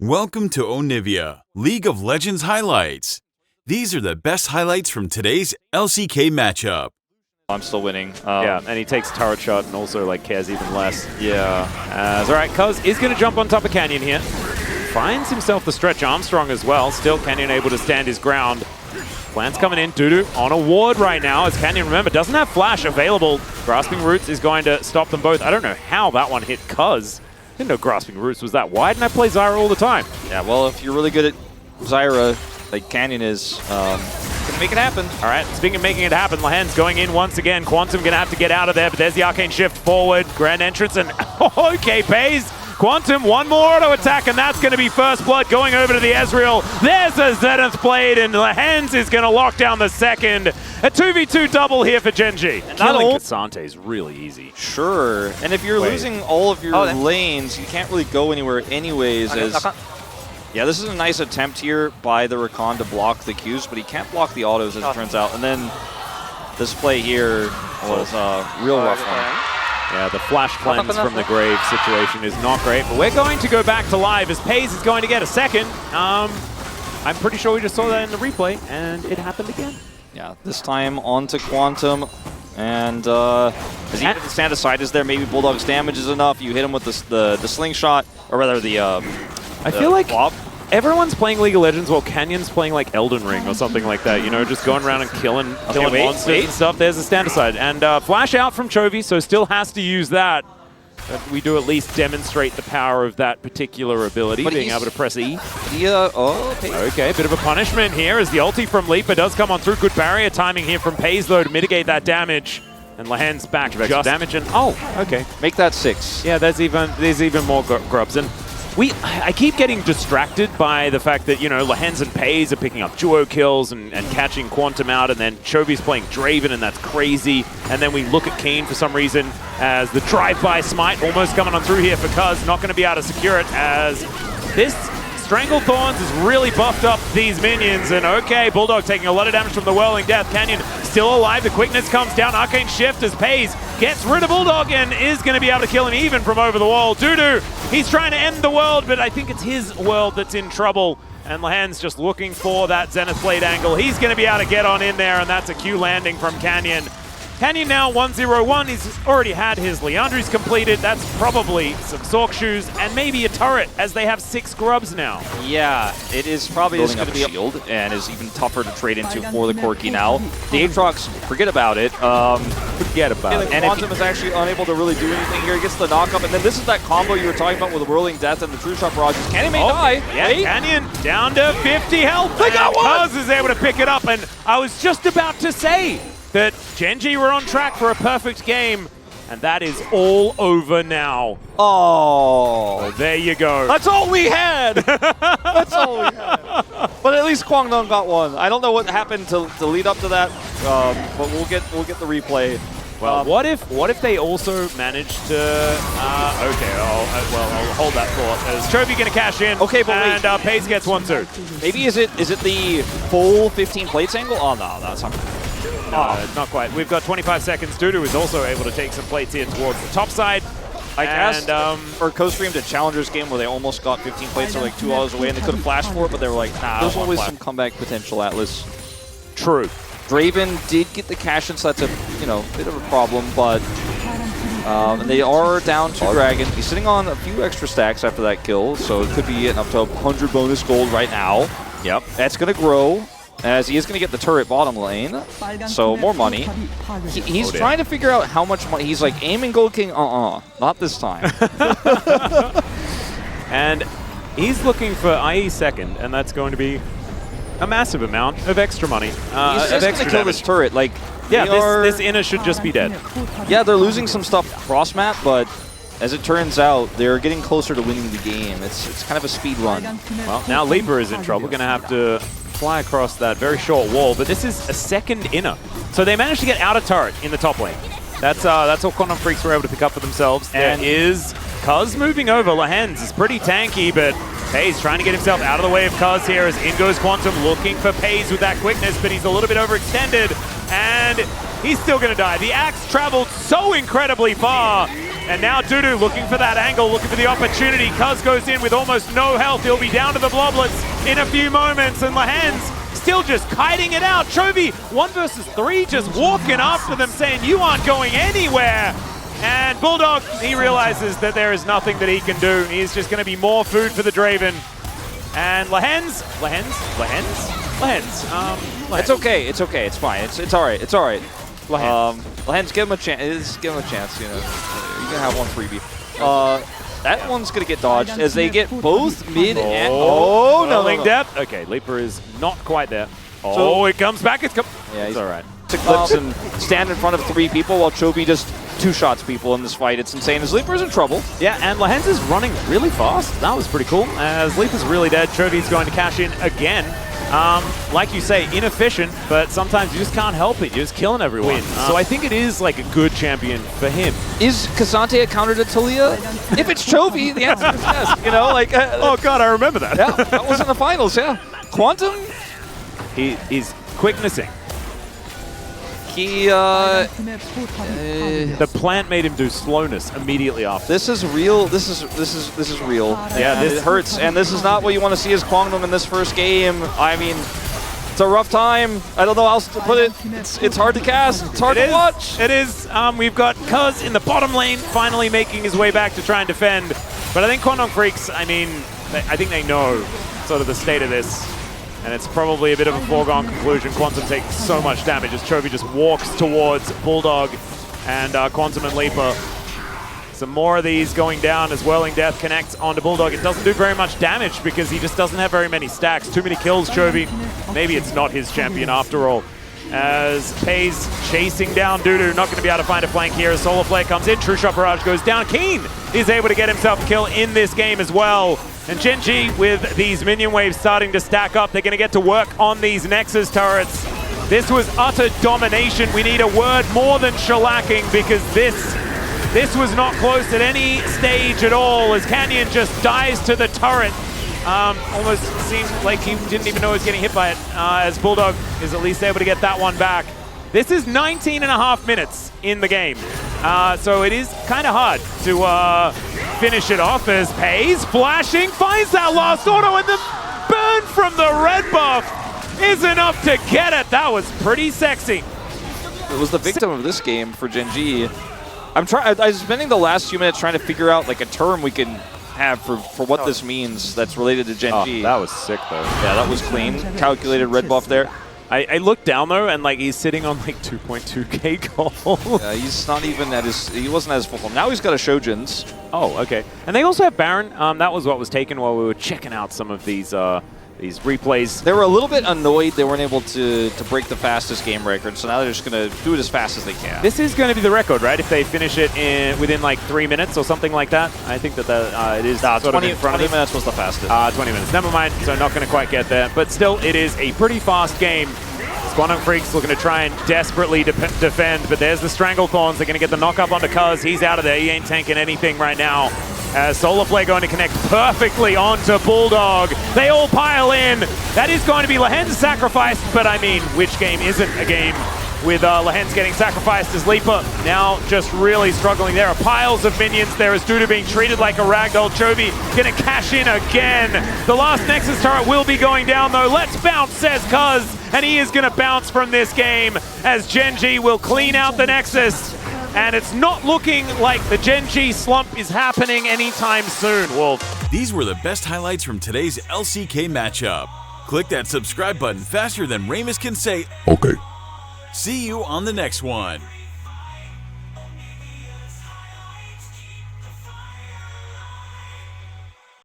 Welcome to Onivia, League of Legends highlights. These are the best highlights from today's LCK matchup. I'm still winning. Yeah, and he takes turret shot and also like cares even less. Yeah. All right, Cuz is going to jump on top of Canyon here. Finds himself the stretch Armstrong as well. Still Canyon able to stand his ground. Plan's coming in. Dudu on a ward right now as Canyon, remember, doesn't have flash available. Grasping Roots is going to stop them both. I don't know how that one hit Cuz. Didn't know Grasping Roots was that wide, and I play Zyra all the time. Yeah, well, if you're really good at Zyra, like Canyon is, gonna make it happen. All right, speaking of making it happen, Lahen's going in once again. Quantum gonna have to get out of there, but there's the Arcane Shift forward. Grand entrance, and okay, pays. Quantum, one more auto attack, and that's going to be first blood going over to the Ezreal. There's a Zenith Blade, and Lahen's is going to lock down the second. A 2v2 double here for Gen.G. Killing Cassante is really easy. Sure, and if you're losing all of your lanes, you can't really go anywhere anyways. Yeah, this is a nice attempt here by the Rakan to block the Qs, but he can't block the autos as it turns out. And then this play here was a real rough one. Yeah, the flash cleanse from the grave situation is not great, but we're going to go back to live as Pays is going to get a second. I'm pretty sure we just saw that in the replay, and it happened again. Yeah, this time onto Quantum, and as he even stand aside is there, maybe Bulldog's damage is enough. You hit him with the slingshot, or rather the I feel like flop. Everyone's playing League of Legends while Canyon's playing like Elden Ring or something like that, you know, just going around and killing monsters and stuff. There's a stand aside. And flash out from Chovy, so still has to use that. But we do at least demonstrate the power of that particular ability, being able to press E. Okay, bit of a punishment here as the ulti from Leaper does come on through. Good barrier timing here from Pays, though, to mitigate that damage. And Lahen's back just damage and okay. Make that 6. Yeah, there's even more grubs. And I keep getting distracted by the fact that, you know, Lahen's and Pays are picking up duo kills and catching Quantum out, and then Chovy's playing Draven, and that's crazy. And then we look at Keen for some reason as the drive-by smite almost coming on through here for Cuz, not going to be able to secure it as this Strangled Thorns has really buffed up these minions. And okay, Bulldog taking a lot of damage from the Whirling Death. Canyon still alive, the quickness comes down, Arcane Shift as Pays gets rid of Bulldog and is going to be able to kill him even from over the wall. Dudu, he's trying to end the world, but I think it's his world that's in trouble. And Lahen's just looking for that Zenith Blade angle. He's going to be able to get on in there, and that's a Q landing from Canyon. Canyon now 1-0-1. He's already had his Leandry's completed. That's probably some Sork shoes and maybe a turret as they have 6 grubs now. Yeah, it is probably just going to be a shield and is even tougher to trade into for the Corki now. The Aatrox, forget about it. And Quantum is actually unable to really do anything here. He gets the knockup, and then this is that combo you were talking about with the Whirling Death and the True Shot Barrages. Canyon may die. Yeah, Canyon down to 50 health. They got one! Cuz is able to pick it up, and I was just about to say that Gen.G were on track for a perfect game, and that is all over now. Oh, so there you go. That's all we had. That's all we had. But at least Kwangdong got one. I don't know what happened to lead up to that, but we'll get the replay. Well, what if they also managed to? Okay, I'll hold that thought. Is Chovy gonna cash in? Okay, but and wait. Pays gets 1 too. Maybe is it the full 15 plates angle? Oh no, that's not. No, not quite. We've got 25 seconds. Dudu is also able to take some plates here towards the top side. I asked for co-streamed a Challengers game where they almost got 15 plates, they're like 2 hours away, and they could have flashed for it, but they were like, nah, there's always some comeback potential, Atlas. True. Draven did get the cash in, so that's a bit of a problem, but they are down to Dragon. He's sitting on a few extra stacks after that kill, so it could be getting up to 100 bonus gold right now. Yep. That's going to grow, as he is going to get the turret bottom lane, so more money. He's trying to figure out how much money. He's like, aiming Gold King, not this time. And he's looking for IE second, and that's going to be a massive amount of extra money. He's just going to kill this turret. Like, yeah, this inner should just be dead. Yeah, they're losing some stuff cross map, but as it turns out, they're getting closer to winning the game. It's kind of a speed run. Well, now Leaper is in trouble. Going to have to fly across that very short wall, but this is a second inner. So they managed to get out of turret in the top lane. That's all Kwangdong Freecs were able to pick up for themselves. And is Cuz moving over. Lahen's is pretty tanky, but Pays trying to get himself out of the way of Cuz here as in goes Quantum looking for Pays with that quickness, but he's a little bit overextended, and he's still going to die. The axe traveled so incredibly far, And now Dudu looking for that angle, looking for the opportunity. Cuz goes in with almost no health. He'll be down to the bloblets in a few moments. And Lahen's still just kiting it out. Chovy, 1 versus 3, just walking after them, saying, you aren't going anywhere. And Bulldog, he realizes that there is nothing that he can do. He's just going to be more food for the Draven. And Lahen's. It's okay. It's okay. It's fine. It's all right. It's all right. Lahen's, give him a chance. Give him a chance. You know, you're gonna have one freebie. That one's gonna get dodged as they get both mid and no. Depth. Okay, Leaper is not quite there. Oh, it comes back. Yeah, he's all right. To clips and stand in front of 3 people while Chovy just 2-shots people in this fight. It's insane. As Leaper's in trouble. Yeah, and Lahen's is running really fast. That was pretty cool. As Leaper's really dead, Chovy's going to cash in again. Like you say, inefficient, but sometimes you just can't help it. You're just killing everyone. So I think it is like a good champion for him. Is K'Sante a counter to Talia? If it's Chovy, the answer is yes. You know, like... oh god, I remember that. Yeah, that was in the finals, yeah. Quantum? He is quicknessing. He, the plant made him do slowness immediately after. This is real. This is real. Yeah, it hurts, and this is not what you want to see as Kwangdong in this first game. I mean, it's a rough time. I don't know how else to put it. It's hard to cast. It's hard to watch. It is. We've got Cuz in the bottom lane, finally making his way back to try and defend. But I think Kwangdong Freecs, I mean, I think they know sort of the state of this. And it's probably a bit of a foregone conclusion. Quantum takes so much damage as Chovy just walks towards Bulldog and Quantum and Leaper. Some more of these going down as Whirling Death connects onto Bulldog. It doesn't do very much damage because he just doesn't have very many stacks. Too many kills, Chovy. Maybe it's not his champion after all. As Pays chasing down Dudu, not going to be able to find a flank here as Solar Flare comes in. True Shot Barrage goes down. Keen is able to get himself a kill in this game as well. And Gen.G with these minion waves starting to stack up. They're going to get to work on these Nexus turrets. This was utter domination. We need a word more than shellacking because this was not close at any stage at all as Canyon just dies to the turret. Almost seemed like he didn't even know he was getting hit by it as Bulldog is at least able to get that one back. This is 19.5 minutes in the game. So it is kind of hard to finish it off as Pays flashing, finds that last auto, and the burn from the red buff is enough to get it. That was pretty sexy. It was the victim of this game for Gen.G. I was spending the last few minutes trying to figure out like a term we can have for what this means that's related to Gen.G. Oh, that was sick though. Yeah, that was clean. Calculated red buff there. I looked down though, and like he's sitting on like 2.2k gold. Yeah, he's not even at his. He wasn't at his full form. Now he's got a Shojin's. Oh, okay. And they also have Baron. That was what was taken while we were checking out some of these replays. They were a little bit annoyed they weren't able to break the fastest game record, so now they're just going to do it as fast as they can. This is going to be the record, right? If they finish it within like 3 minutes or something like that. I think that it is sort of in front of 20 minutes was the fastest. 20 minutes. Never mind. So not going to quite get there. But still, it is a pretty fast game. Kwangdong Freecs looking to try and desperately defend, but there's the Stranglethorns. They're going to get the knock up onto Cuz. He's out of there. He ain't tanking anything right now. Solar Flare going to connect perfectly onto Bulldog. They all pile in. That is going to be Lahen's sacrificed, but I mean, which game isn't a game with Lahen's getting sacrificed as Leaper now just really struggling. There are piles of minions there as Dudu being treated like a ragdoll. Chovy going to cash in again. The last Nexus turret will be going down though. Let's bounce, says Cuz, and he is going to bounce from this game as Gen.G will clean out the Nexus. And it's not looking like the Gen.G slump is happening anytime soon, Wolf. These were the best highlights from today's LCK matchup. Click that subscribe button faster than Ramus can say, okay. See you on the next one.